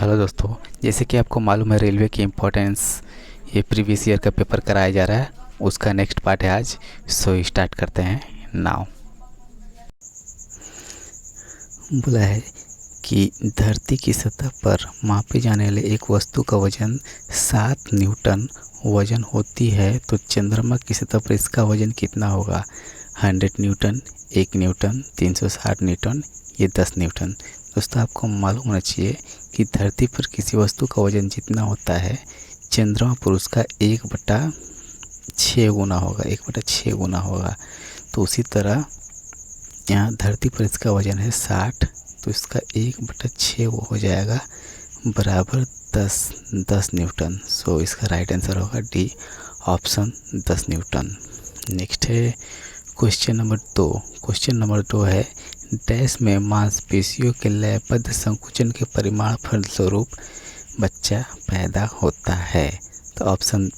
Hello दोस्तों, जैसे कि आपको मालूम है रेलवे की इम्पोर्टेंस ये प्रीवियस ईयर का पेपर कराया जा रहा है। उसका नेक्स्ट पार्ट है आज। सो स्टार्ट करते हैं नाउ। बोला है कि धरती की सतह पर मापे जाने वाले एक वस्तु का वजन 7 न्यूटन वजन होती है, तो चंद्रमा की सतह पर इसका वजन कितना होगा? 100 न्यूटन, 1 न्यूटन, 360 न्यूटन, ये 10 न्यूटन। दोस्तों, आपको मालूम होना चाहिए कि धरती पर किसी वस्तु का वजन जितना होता है, चंद्रमा पर उसका 1/6 गुना होगा, 1/6 गुना होगा। तो उसी तरह यहाँ धरती पर इसका वजन है 60, तो इसका 1/6 वो हो जाएगा बराबर 10 न्यूटन। सो इसका राइट आंसर होगा डी ऑप्शन 10 न्यूटन। नेक्स्ट है क्वेश्चन नंबर 2। क्वेश्चन नंबर 2 है डैश में मांसपेशियों के लयबद्ध संकुचन के परिमाण फलस्वरूप बच्चा पैदा होता है। तो ऑप्शन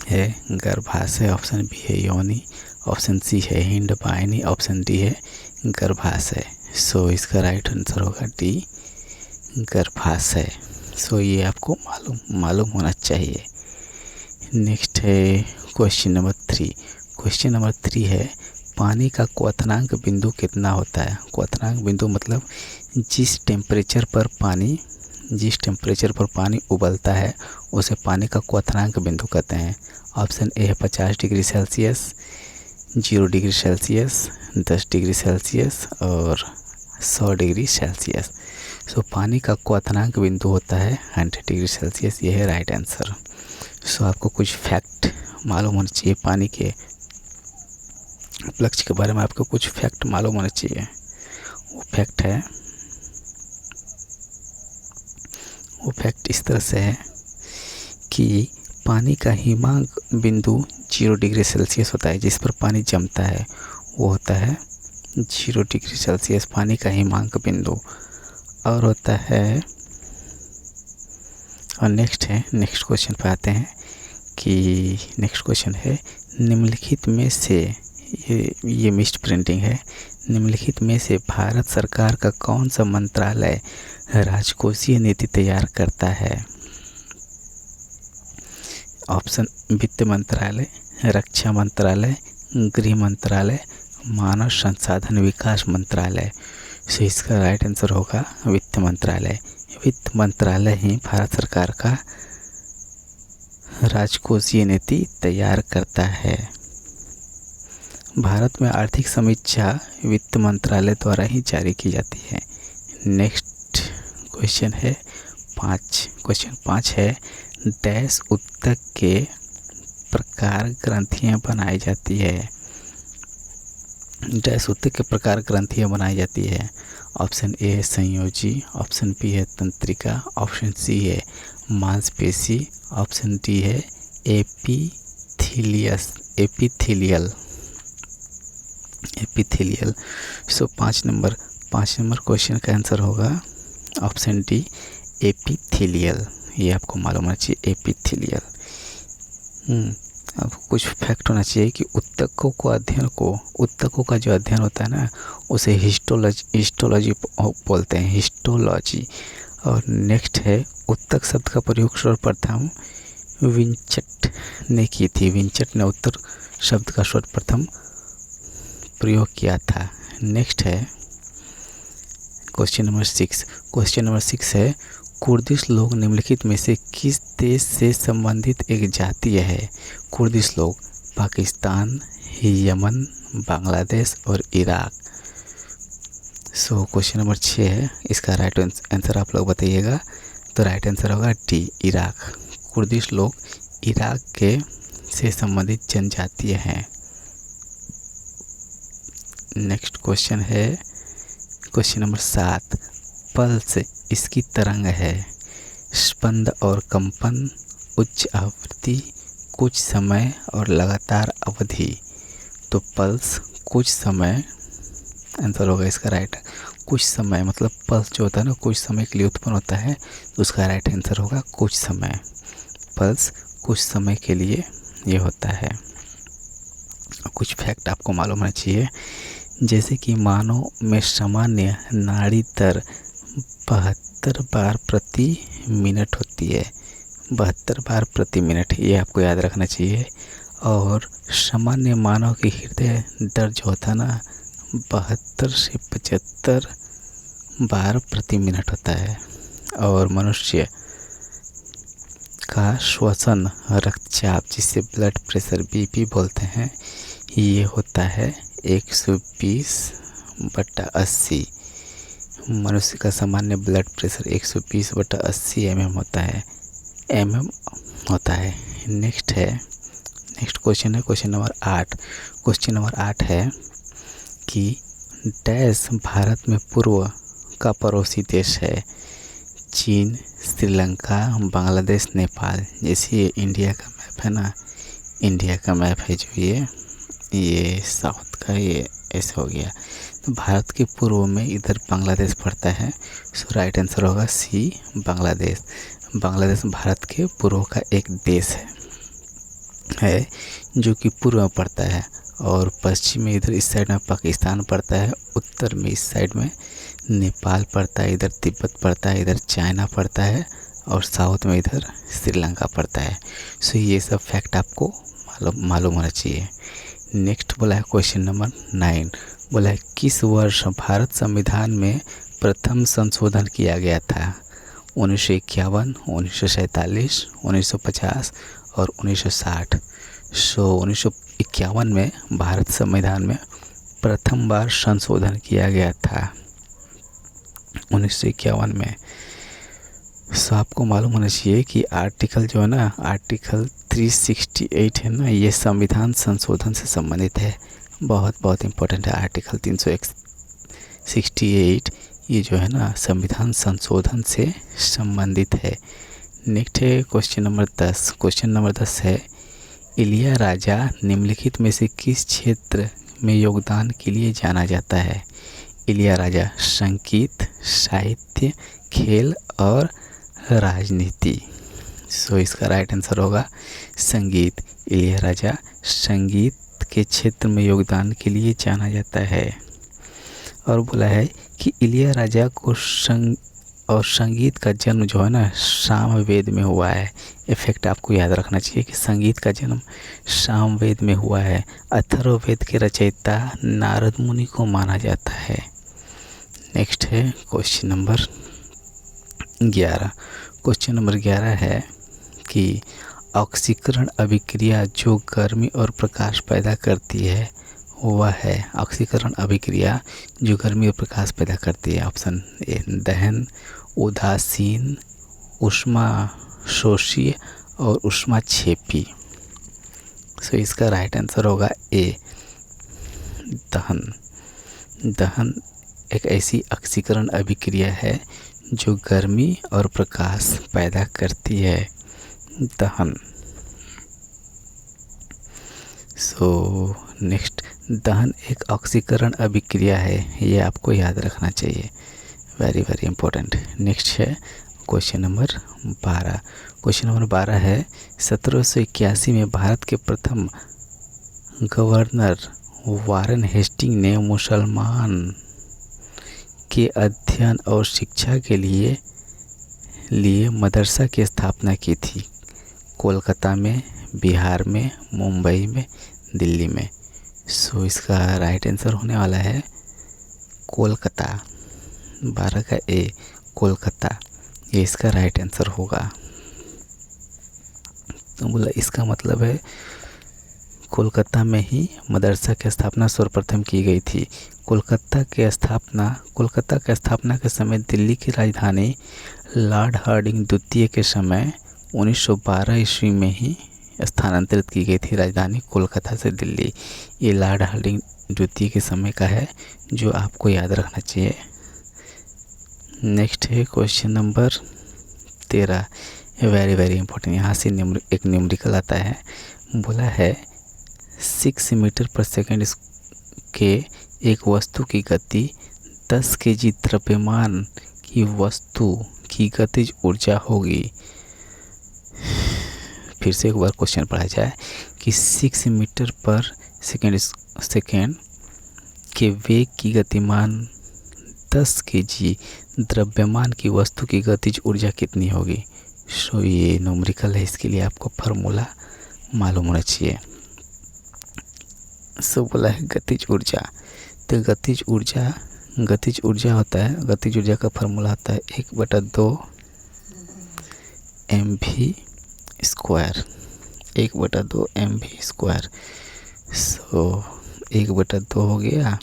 है गर्भाशय, ऑप्शन बी है योनि, ऑप्शन सी है हिंडवाहिनी, ऑप्शन डी है गर्भाशय। सो इसका राइट आंसर होगा डी गर्भाशय। सो ये आपको मालूम होना चाहिए। नेक्स्ट है क्वेश्चन नंबर 3। क्वेश्चन नंबर 3 है पानी का क्वथनांक बिंदु कितना होता है? क्वथनांक बिंदु मतलब जिस टेम्परेचर पर पानी उबलता है उसे पानी का क्वथनांक बिंदु कहते हैं। ऑप्शन ए है 50 degree Celsius, 0 degree Celsius, 10 degree Celsius और 100 डिग्री सेल्सियस। सो पानी का क्वथनांक बिंदु होता है 100 डिग्री सेल्सियस। ये है राइट आंसर। सो आपको कुछ फैक्ट मालूम होना चाहिए, पानी के उपलक्ष्य के बारे में आपको कुछ फैक्ट मालूम होना चाहिए। वो फैक्ट इस तरह से है कि पानी का हिमांक बिंदु 0 डिग्री सेल्सियस होता है, जिस पर पानी जमता है वो होता है 0 डिग्री सेल्सियस पानी का हिमांक बिंदु। और होता है और नेक्स्ट क्वेश्चन पे आते हैं कि नेक्स्ट क्वेश्चन है निम्नलिखित में से ये मिस्ड प्रिंटिंग है। निम्नलिखित में से भारत सरकार का कौन सा मंत्रालय राजकोषीय नीति तैयार करता है? ऑप्शन वित्त मंत्रालय, रक्षा मंत्रालय, गृह मंत्रालय, मानव संसाधन विकास मंत्रालय। सो इसका राइट आंसर होगा वित्त मंत्रालय। वित्त मंत्रालय ही भारत सरकार का राजकोषीय नीति तैयार करता है। भारत में आर्थिक समीक्षा वित्त मंत्रालय द्वारा ही जारी की जाती है। नेक्स्ट क्वेश्चन है 5। क्वेश्चन 5 है डैश उत्तक के प्रकार ग्रंथियाँ बनाई जाती है। डैश उत्तक के प्रकार ग्रंथियाँ बनाई जाती है। ऑप्शन ए है संयोजी, ऑप्शन बी है तंत्रिका, ऑप्शन सी है मांसपेशी, ऑप्शन डी है एपिथेलियल। सो 5 नंबर क्वेश्चन का आंसर होगा ऑप्शन डी एपिथेलियल। ये आपको मालूम होना चाहिए एपिथेलियल। अब कुछ फैक्ट होना चाहिए कि उत्तकों का जो अध्ययन होता है ना, उसे हिस्टोलॉजी बोलते हैं, हिस्टोलॉजी। और नेक्स्ट है उत्तक शब्द का प्रयोग सर्वप्रथम विंचट ने की थी। विंचट ने उत्तर शब्द का सर्वप्रथम प्रयोग किया था। नेक्स्ट है क्वेश्चन नंबर 6। क्वेश्चन नंबर 6 है कुर्दिश लोग निम्नलिखित में से किस देश से संबंधित एक जातीय है? कुर्दिश लोग पाकिस्तान, यमन, बांग्लादेश और इराक। सो क्वेश्चन नंबर 6 है, इसका राइट आंसर आप लोग बताइएगा। तो राइट आंसर होगा डी इराक। कुर्दिश लोग इराक के से संबंधित जनजातीय हैं। नेक्स्ट क्वेश्चन है क्वेश्चन नंबर 7। पल्स इसकी तरंग है। स्पंद और कंपन, उच्च आवृत्ति, कुछ समय और लगातार अवधि। तो पल्स कुछ समय आंसर होगा इसका राइट। कुछ समय मतलब पल्स जो होता है ना, कुछ समय के लिए उत्पन्न होता है, तो उसका राइट आंसर होगा कुछ समय। पल्स कुछ समय के लिए ये होता है। कुछ फैक्ट आपको मालूम होना चाहिए, जैसे कि मानव में सामान्य नाड़ी दर 72 बार प्रति मिनट होती है। 72 बार प्रति मिनट, ये आपको याद रखना चाहिए। और सामान्य मानव की हृदय दर जो होता है ना, 72 से 75 बार प्रति मिनट होता है। और मनुष्य का श्वसन रक्तचाप, जिसे ब्लड प्रेशर बीपी बोलते हैं, ये होता है 120/80। मनुष्य का सामान्य ब्लड प्रेशर 120/80 mm होता है, नेक्स्ट क्वेश्चन है क्वेश्चन नंबर 8। क्वेश्चन नंबर 8 है कि डैश भारत में पूर्व का पड़ोसी देश है। चीन, श्रीलंका, बांग्लादेश, नेपाल। जैसे ये इंडिया का मैप है ना, इंडिया का मैप है जो ये साउथ का, ये ऐसे हो गया। तो भारत के पूर्व में इधर बांग्लादेश पड़ता है। सो राइट आंसर होगा सी, बांग्लादेश। बांग्लादेश भारत के पूर्व का एक देश है जो कि पूर्व में पड़ता है। और पश्चिम में इधर इस साइड में पाकिस्तान पड़ता है, उत्तर में इस साइड में नेपाल पड़ता है, इधर तिब्बत पड़ता है, इधर चाइना पड़ता है, और साउथ में इधर श्रीलंका पड़ता है। सो ये सब फैक्ट आपको मालूम होना चाहिए। नेक्स्ट बोला है क्वेश्चन नंबर 9। बोला है किस वर्ष भारत संविधान में प्रथम संशोधन किया गया था। 1951, 1947, 1950 और 1960। सो 1951 में भारत संविधान में प्रथम बार संशोधन किया गया था, 1951 में। सो आपको मालूम होना चाहिए कि आर्टिकल जो है ना, आर्टिकल 368 है ना, ये संविधान संशोधन से संबंधित है। बहुत इम्पोर्टेंट है आर्टिकल 368, ये जो है ना संविधान संशोधन से संबंधित है। नेक्स्ट है क्वेश्चन नंबर 10। क्वेश्चन नंबर 10 है इलिया राजा निम्नलिखित में से किस क्षेत्र में योगदान के लिए जाना जाता है। इलिया राजा संगीत, साहित्य, खेल और राजनीति। सो इसका राइट आंसर होगा संगीत। इलिया राजा संगीत के क्षेत्र में योगदान के लिए जाना जाता है। और बोला है कि इलिया राजा को संगीत का जन्म जो है ना सामवेद में हुआ है। इफेक्ट आपको याद रखना चाहिए कि संगीत का जन्म सामवेद में हुआ है। अथर्ववेद के रचयिता नारद मुनि को माना जाता है। नेक्स्ट है क्वेश्चन नंबर 11। क्वेश्चन नंबर 11 है कि ऑक्सीकरण अभिक्रिया जो गर्मी और प्रकाश पैदा करती है वह है। ऑक्सीकरण अभिक्रिया जो गर्मी और प्रकाश पैदा करती है। ऑप्शन ए दहन, उदासीन, ऊष्मा शोषी और ऊष्मा क्षेपी। सो इसका राइट आंसर होगा ए दहन। दहन एक ऐसी ऑक्सीकरण अभिक्रिया है जो गर्मी और प्रकाश पैदा करती है, दहन। सो नेक्स्ट, दहन एक ऑक्सीकरण अभिक्रिया है, ये आपको याद रखना चाहिए, वेरी इंपॉर्टेंट। नेक्स्ट है क्वेश्चन नंबर 12। क्वेश्चन नंबर 12 है 1781 में भारत के प्रथम गवर्नर वारेन हेस्टिंग ने मुसलमान के अध्ययन और शिक्षा के लिए मदरसा की स्थापना की थी। कोलकाता में, बिहार में, मुंबई में, दिल्ली में। सो इसका राइट आंसर होने वाला है कोलकाता। 12 का ए, कोलकाता, ये इसका राइट आंसर होगा। तो बोला इसका मतलब है कोलकाता में ही मदरसा की स्थापना सर्वप्रथम की गई थी। कोलकाता की स्थापना के समय दिल्ली की राजधानी लॉर्ड हार्डिंग द्वितीय के समय 1912 ईस्वी में ही स्थानांतरित की गई थी राजधानी कोलकाता से दिल्ली। ये लॉर्ड हार्डिंग द्वितीय के समय का है जो आपको याद रखना चाहिए। नेक्स्ट है क्वेश्चन नंबर 13। Very important. यहाँ से एक न्यूमेरिकल आता है। बोला है 6 मीटर पर सेकंड के एक वस्तु की गति 10 kg द्रव्यमान की वस्तु की गतिज ऊर्जा होगी। फिर से एक बार क्वेश्चन पढ़ा जाए कि 6 मीटर पर सेकंड के वेग की गतिमान 10 केजी द्रव्यमान की वस्तु की गतिज ऊर्जा कितनी होगी। सो ये न्यूमेरिकल है, इसके लिए आपको फार्मूला मालूम होना चाहिए। सो बोला है गतिज ऊर्जा, तो गतिज ऊर्जा होता है, गतिज ऊर्जा का फार्मूला होता है 1/2 mv स्क्वायर, 1/2 mv स्क्वायर। सो 1/2 हो गया,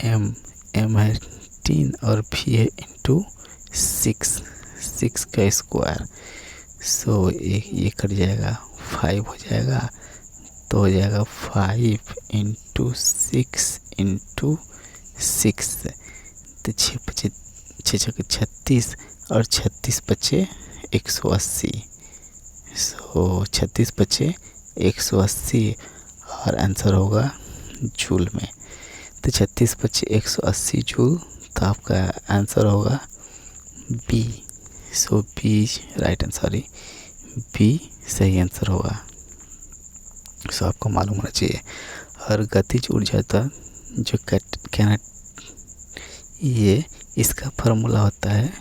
m है 3 और v है इंटू 6 का स्क्वायर। सो ये कट जाएगा, 5 हो जाएगा, तो हो जाएगा 5 इंटू 6 इंटू 6, तो 36 और 36 बचे 180। सो 36 बचे 180 और आंसर होगा जूल में। तो 36 बचे 180 जूल, तो आपका आंसर होगा बी। सो बी राइट आंसर, बी सही आंसर होगा। सो आपको मालूम होना चाहिए। और गतिज ऊर्जा था जो कहना, ये इसका फार्मूला होता है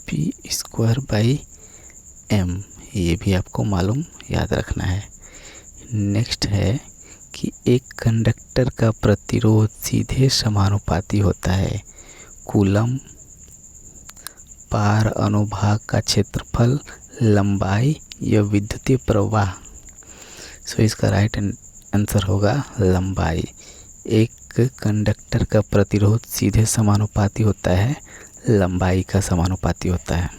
p²/m, ये भी आपको मालूम याद रखना है। नेक्स्ट है कि एक कंडक्टर का प्रतिरोध सीधे समानुपाती होता है कूलम पार अनुभाग का क्षेत्रफल, लंबाई या विद्युतीय प्रवाह। सो इसका राइट आंसर होगा लंबाई। एक कंडक्टर का प्रतिरोध सीधे समानुपाती होता है लंबाई का समानुपाती होता है,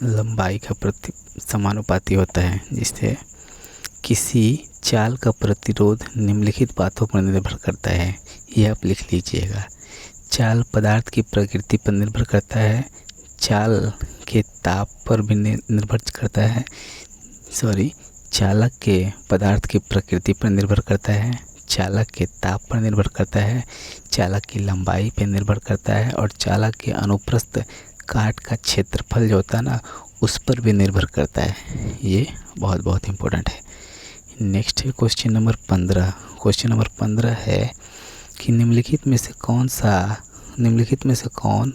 लंबाई का समानुपाती होता है। जिससे किसी चाल का प्रतिरोध निम्नलिखित बातों पर निर्भर करता है, ये आप लिख लीजिएगा। चाल पदार्थ की प्रकृति पर निर्भर करता है, चाल के ताप पर भी निर्भर करता है, चालक के पदार्थ की प्रकृति पर निर्भर करता है, चालक के ताप पर निर्भर करता है, चालक की लंबाई पर निर्भर करता है, और चालक के अनुप्रस्थ काट का क्षेत्रफल जो होता है ना, उस पर भी निर्भर करता है। ये बहुत बहुत इम्पोर्टेंट है। नेक्स्ट है क्वेश्चन नंबर 15। क्वेश्चन नंबर 15 है कि निम्नलिखित में से कौन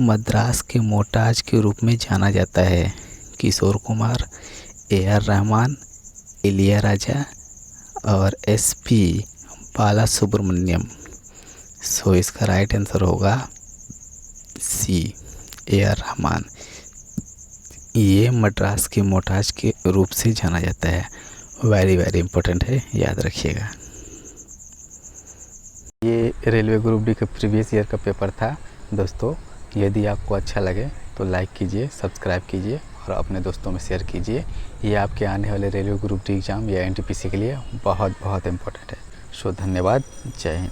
मद्रास के मोर्टाज के रूप में जाना जाता है। किशोर कुमार, AR रहमान, इलियाराजा और SP बाला सुब्रमण्यम। सो इसका राइट आंसर होगा C, AR रहमान। ये मद्रास के मोर्टाज के रूप से जाना जाता है। वेरी वेरी इंपॉर्टेंट है, याद रखिएगा। ये रेलवे ग्रुप डी का प्रीवियस ईयर का पेपर था दोस्तों। यदि आपको अच्छा लगे तो लाइक कीजिए, सब्सक्राइब कीजिए और अपने दोस्तों में शेयर कीजिए। ये आपके आने वाले रेलवे ग्रुप डी एग्ज़ाम या NTPC के लिए बहुत बहुत इम्पोर्टेंट है। सो धन्यवाद, जय हिंद।